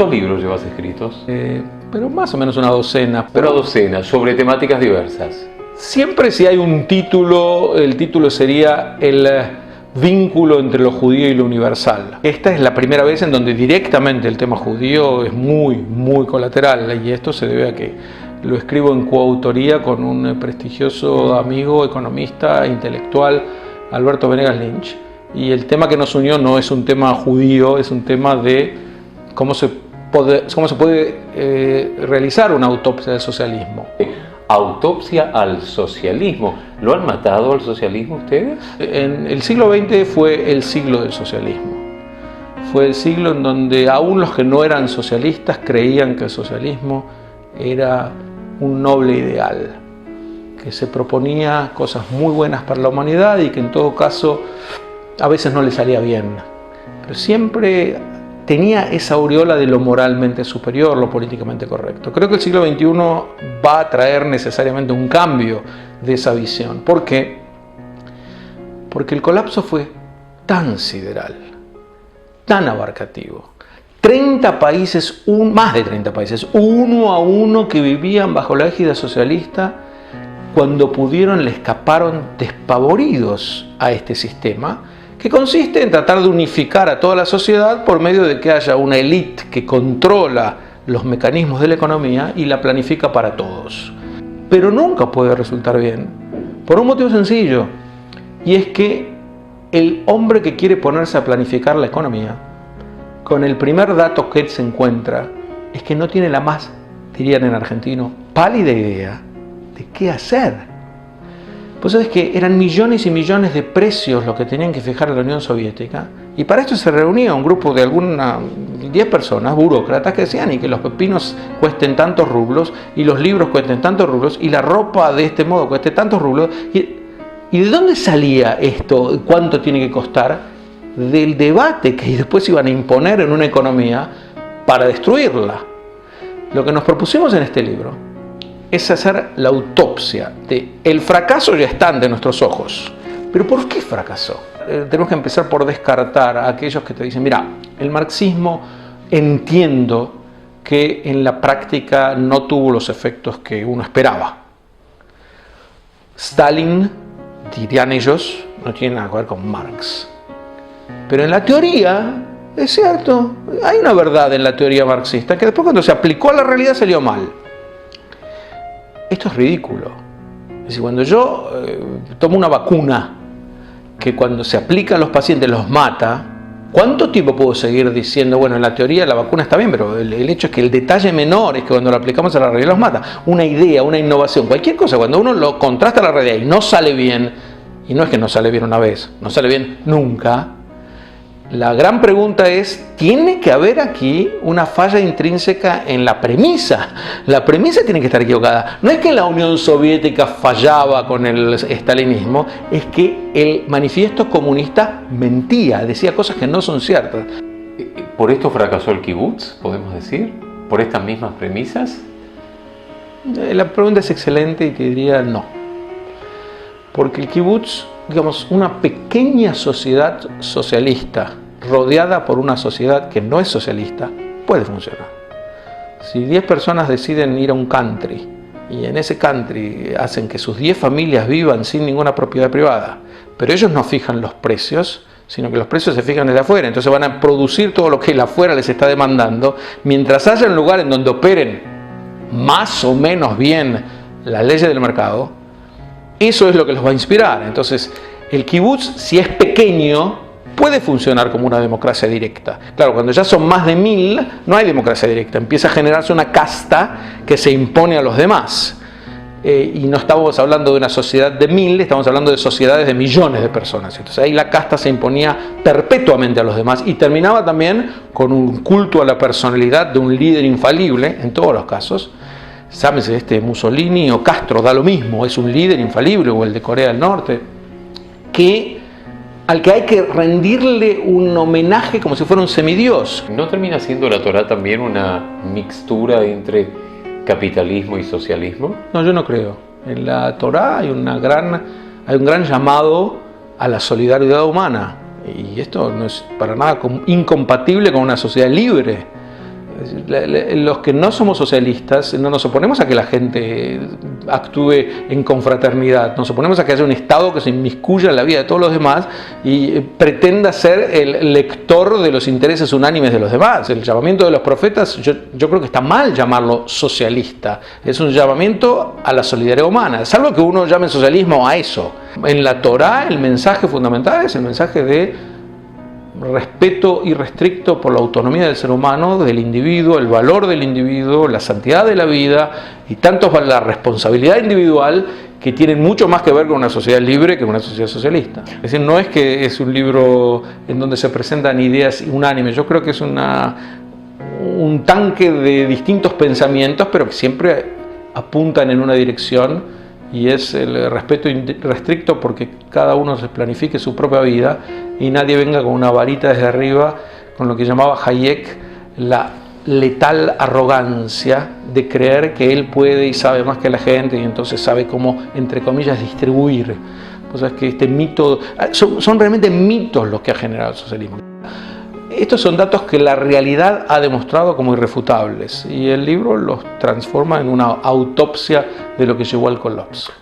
¿Cuántos libros llevas escritos? Pero más o menos una docena. Una docena, sobre temáticas diversas. Siempre si hay un título, el título sería El vínculo entre lo judío y lo universal. Esta es la primera vez en donde directamente el tema judío es muy colateral, y esto se debe a que lo escribo en coautoría con un prestigioso amigo, economista, intelectual, Alberto Venegas Lynch. Y el tema que nos unió no es un tema judío, es un tema de cómo se puede realizar una autopsia del socialismo. Autopsia al socialismo. ¿Lo han matado al socialismo ustedes? En el siglo XX fue el siglo del socialismo. Fue el siglo en donde aún los que no eran socialistas creían que el socialismo era un noble ideal, que se proponía cosas muy buenas para la humanidad y que en todo caso a veces no le salía bien, pero siempre tenía esa aureola de lo moralmente superior, lo políticamente correcto. Creo que el siglo XXI va a traer necesariamente un cambio de esa visión. ¿Por qué? Porque el colapso fue tan sideral, tan abarcativo. 30 países, más de 30 países, uno a uno, que vivían bajo la égida socialista, cuando pudieron le escaparon despavoridos a este sistema, que consiste en tratar de unificar a toda la sociedad por medio de que haya una élite que controla los mecanismos de la economía y la planifica para todos. Pero nunca puede resultar bien, por un motivo sencillo, y es que el hombre que quiere ponerse a planificar la economía, con el primer dato que se encuentra, es que no tiene la más, dirían en argentino, pálida idea de qué hacer. Pues sabes que eran millones y millones de precios lo que tenían que fijar la Unión Soviética, y para esto se reunía un grupo de 10 personas, burócratas, que decían y que los pepinos cuesten tantos rublos, y los libros cuesten tantos rublos, y la ropa de este modo cueste tantos rublos. ¿Y de dónde salía esto? ¿Cuánto tiene que costar? Del debate que después iban a imponer en una economía para destruirla. Lo que nos propusimos en este libro es hacer la autopsia de el fracaso. Ya está ante nuestros ojos, pero ¿por qué fracasó? Tenemos que empezar por descartar a aquellos que te dicen, mira, el marxismo entiendo que en la práctica no tuvo los efectos que uno esperaba. Stalin, dirían ellos, no tiene nada que ver con Marx. Pero en la teoría, es cierto, hay una verdad en la teoría marxista que después cuando se aplicó a la realidad salió mal. Esto es ridículo. Es decir, cuando yo tomo una vacuna que cuando se aplica a los pacientes los mata, ¿cuánto tiempo puedo seguir diciendo, bueno, en la teoría la vacuna está bien, pero el hecho es que el detalle menor es que cuando lo aplicamos a la realidad los mata? Una idea, una innovación, cualquier cosa, cuando uno lo contrasta a la realidad y no sale bien, y no es que no sale bien una vez, no sale bien nunca, la gran pregunta es, ¿tiene que haber aquí una falla intrínseca en la premisa? La premisa tiene que estar equivocada. No es que la Unión Soviética fallaba con el estalinismo, es que el manifiesto comunista mentía, decía cosas que no son ciertas. ¿Por esto fracasó el kibutz, podemos decir? ¿Por estas mismas premisas? La pregunta es excelente y te diría no. Porque el kibutz, digamos, una pequeña sociedad socialista rodeada por una sociedad que no es socialista, puede funcionar. Si 10 personas deciden ir a un country y en ese country hacen que sus 10 familias vivan sin ninguna propiedad privada, pero ellos no fijan los precios, sino que los precios se fijan desde afuera, entonces van a producir todo lo que el afuera les está demandando, mientras haya un lugar en donde operen más o menos bien las leyes del mercado, eso es lo que los va a inspirar. Entonces, el kibutz, si es pequeño, puede funcionar como una democracia directa. Claro, cuando ya son más de 1000, no hay democracia directa. Empieza a generarse una casta que se impone a los demás. Y no estamos hablando de una sociedad de 1000, estamos hablando de sociedades de millones de personas. Entonces ahí la casta se imponía perpetuamente a los demás y terminaba también con un culto a la personalidad de un líder infalible, en todos los casos. Sábese, Mussolini o Castro, da lo mismo, es un líder infalible, o el de Corea del Norte, al que hay que rendirle un homenaje como si fuera un semidios. ¿No termina siendo la Torá también una mixtura entre capitalismo y socialismo? No, yo no creo. En la Torá hay un gran llamado a la solidaridad humana, y esto no es para nada incompatible con una sociedad libre. Los que no somos socialistas no nos oponemos a que la gente actúe en confraternidad, nos oponemos a que haya un Estado que se inmiscuya en la vida de todos los demás y pretenda ser el lector de los intereses unánimes de los demás. El llamamiento de los profetas, yo creo que está mal llamarlo socialista, es un llamamiento a la solidaridad humana, salvo que uno llame socialismo a eso. En la Torá el mensaje fundamental es el mensaje de respeto irrestricto por la autonomía del ser humano, del individuo, el valor del individuo, la santidad de la vida y tanto la responsabilidad individual, que tienen mucho más que ver con una sociedad libre que con una sociedad socialista. Es decir, no es que es un libro en donde se presentan ideas unánimes, yo creo que es un tanque de distintos pensamientos, pero que siempre apuntan en una dirección, y es el respeto irrestricto porque cada uno se planifique su propia vida y nadie venga con una varita desde arriba, con lo que llamaba Hayek la letal arrogancia de creer que él puede y sabe más que la gente y entonces sabe cómo, entre comillas, distribuir. O sea, es que este mito, son realmente mitos los que ha generado el socialismo. Estos son datos que la realidad ha demostrado como irrefutables y el libro los transforma en una autopsia de lo que llevó al colapso.